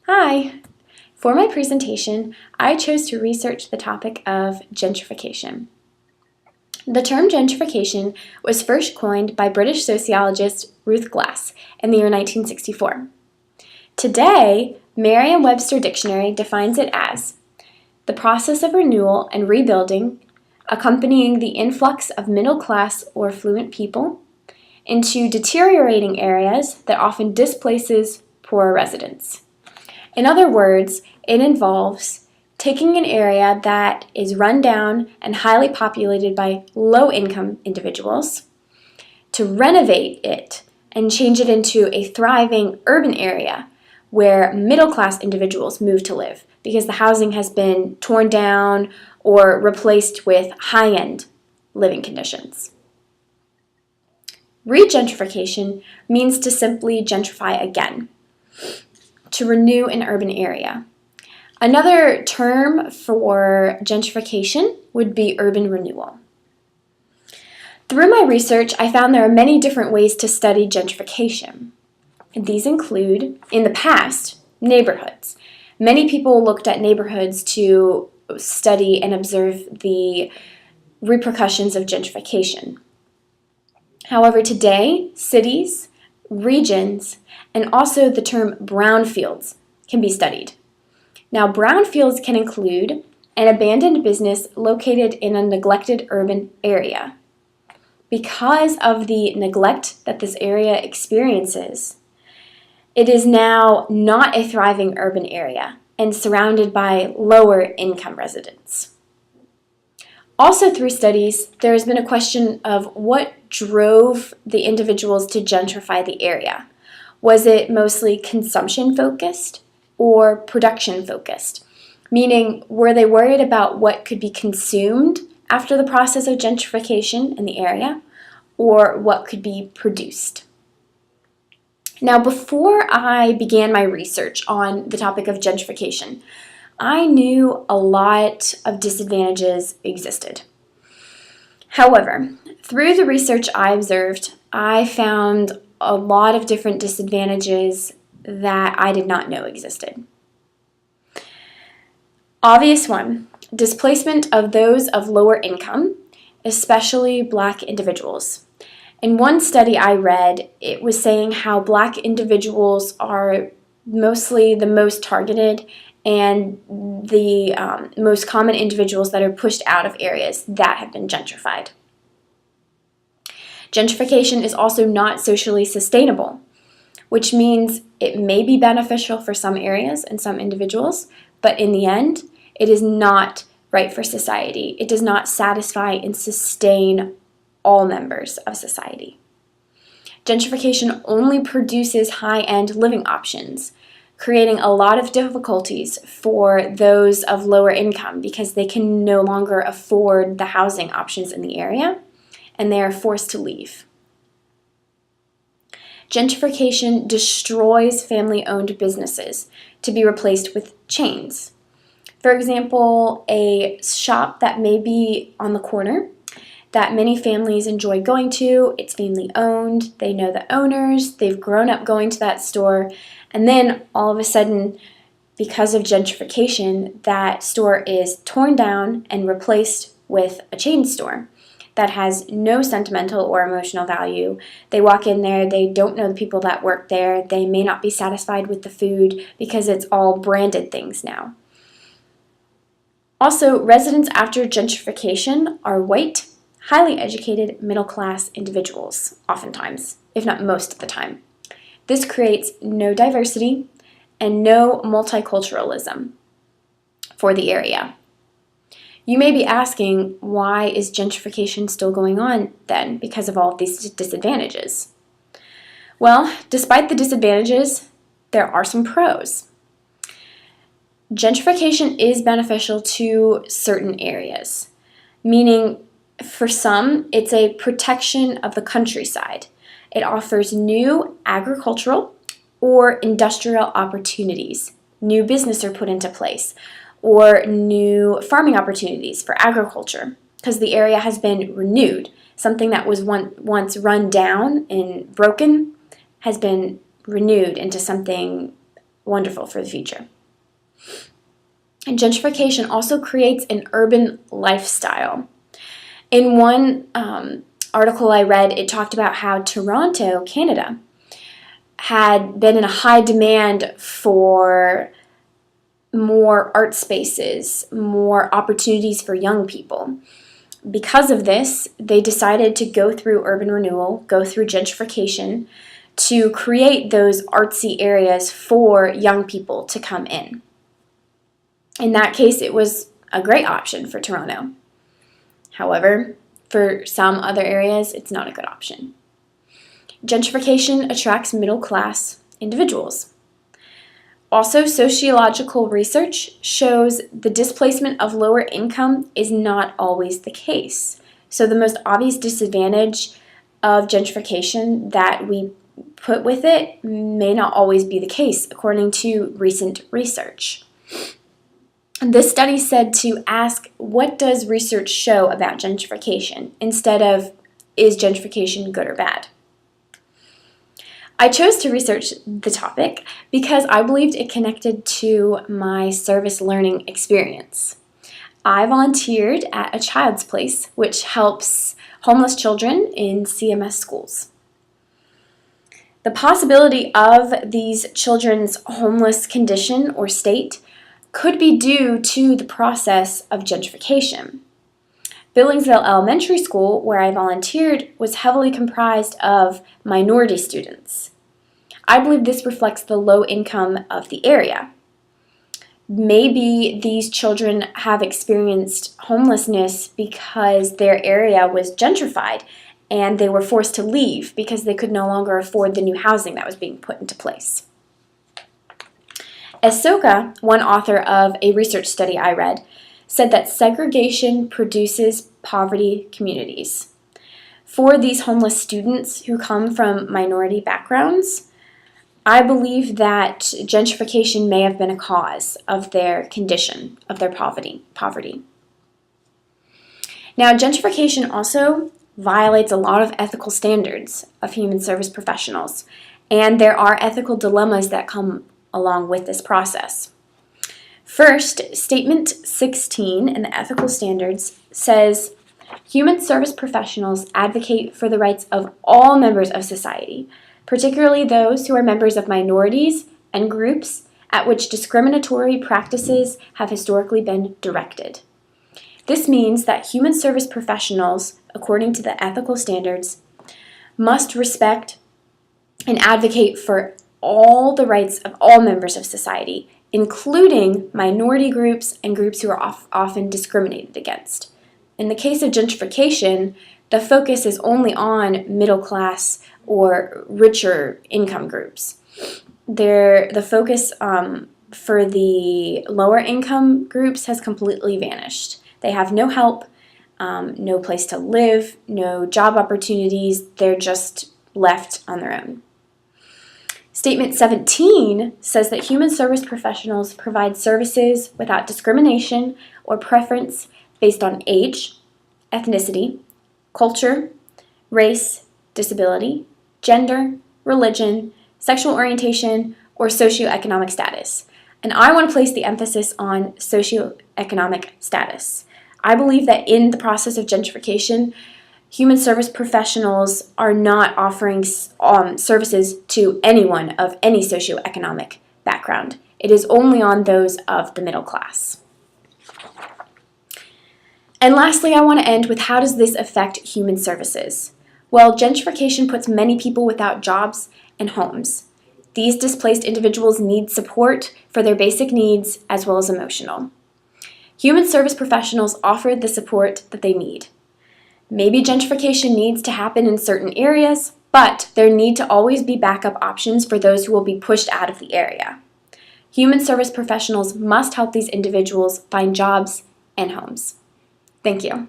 Hi! For my presentation, I chose to research the topic of gentrification. The term gentrification was first coined by British sociologist Ruth Glass in the year 1964. Today, Merriam-Webster Dictionary defines it as the process of renewal and rebuilding accompanying the influx of middle-class or affluent people into deteriorating areas that often displaces poorer residents. In other words, it involves taking an area that is run down and highly populated by low-income individuals to renovate it and change it into a thriving urban area where middle-class individuals move to live because the housing has been torn down or replaced with high-end living conditions. Regentrification means to simply gentrify again, to renew an urban area. Another term for gentrification would be urban renewal. Through my research, I found there are many different ways to study gentrification. These include, in the past, neighborhoods. Many people looked at neighborhoods to study and observe the repercussions of gentrification. However, today, cities, regions, and also the term brownfields can be studied. Now, brownfields can include an abandoned business located in a neglected urban area. Because of the neglect that this area experiences, it is now not a thriving urban area and surrounded by lower income residents. Also through studies, there has been a question of what drove the individuals to gentrify the area. Was it mostly consumption focused or production focused? Meaning, were they worried about what could be consumed after the process of gentrification in the area or what could be produced? Now, before I began my research on the topic of gentrification, I knew a lot of disadvantages existed. However, through the research I observed, I found a lot of different disadvantages that I did not know existed. Obvious one, displacement of those of lower income, especially Black individuals. In one study I read, it was saying how Black individuals are mostly the most targeted and the most common individuals that are pushed out of areas that have been gentrified. Gentrification is also not socially sustainable, which means it may be beneficial for some areas and some individuals, but in the end, it is not right for society. It does not satisfy and sustain all members of society. Gentrification only produces high-end living options, creating a lot of difficulties for those of lower income because they can no longer afford the housing options in the area and they are forced to leave. Gentrification destroys family-owned businesses to be replaced with chains. For example, a shop that may be on the corner that many families enjoy going to, it's family-owned, they know the owners, they've grown up going to that store, and then all of a sudden, because of gentrification, that store is torn down and replaced with a chain store that has no sentimental or emotional value. They walk in there, they don't know the people that work there, they may not be satisfied with the food because it's all branded things now. Also, residents after gentrification are white, highly educated, middle-class individuals, oftentimes, if not most of the time. This creates no diversity and no multiculturalism for the area. You may be asking, why is gentrification still going on then because of all of these disadvantages? Well, despite the disadvantages, there are some pros. Gentrification is beneficial to certain areas, meaning for some, it's a protection of the countryside. It offers new agricultural or industrial opportunities. New business are put into place, or new farming opportunities for agriculture because the area has been renewed. Something that was once run down and broken has been renewed into something wonderful for the future. And gentrification also creates an urban lifestyle. In one article I read, it talked about how Toronto, Canada, had been in a high demand for more art spaces, more opportunities for young people. Because of this, they decided to go through urban renewal, go through gentrification, to create those artsy areas for young people to come in. In that case, it was a great option for Toronto. However, for some other areas, it's not a good option. Gentrification attracts middle-class individuals. Also, sociological research shows the displacement of lower income is not always the case. So the most obvious disadvantage of gentrification that we put with it may not always be the case, according to recent research. This study said to ask, what does research show about gentrification, instead of, is gentrification good or bad? I chose to research the topic because I believed it connected to my service learning experience. I volunteered at a child's place, which helps homeless children in CMS schools. The possibility of these children's homeless condition or state could be due to the process of gentrification. Billingsville Elementary School, where I volunteered, was heavily comprised of minority students. I believe this reflects the low income of the area. Maybe these children have experienced homelessness because their area was gentrified and they were forced to leave because they could no longer afford the new housing that was being put into place. Ahsoka, one author of a research study I read, said that segregation produces poverty communities. For these homeless students who come from minority backgrounds, I believe that gentrification may have been a cause of their condition, of their poverty. Now, gentrification also violates a lot of ethical standards of human service professionals, and there are ethical dilemmas that come along with this process. First, Statement 16 in the Ethical Standards says, human service professionals advocate for the rights of all members of society, particularly those who are members of minorities and groups at which discriminatory practices have historically been directed. This means that human service professionals, according to the ethical standards, must respect and advocate for all the rights of all members of society, including minority groups and groups who are often discriminated against. In the case of gentrification, the focus is only on middle class or richer income groups. The focus for the lower income groups has completely vanished. They have no help, no place to live, no job opportunities. They're just left on their own. Statement 17 says that human service professionals provide services without discrimination or preference based on age, ethnicity, culture, race, disability, gender, religion, sexual orientation, or socioeconomic status. And I want to place the emphasis on socioeconomic status. I believe that in the process of gentrification, human service professionals are not offering services to anyone of any socioeconomic background. It is only on those of the middle class. And lastly, I want to end with, how does this affect human services? Well, gentrification puts many people without jobs and homes. These displaced individuals need support for their basic needs as well as emotional. Human service professionals offer the support that they need. Maybe gentrification needs to happen in certain areas, but there need to always be backup options for those who will be pushed out of the area. Human service professionals must help these individuals find jobs and homes. Thank you.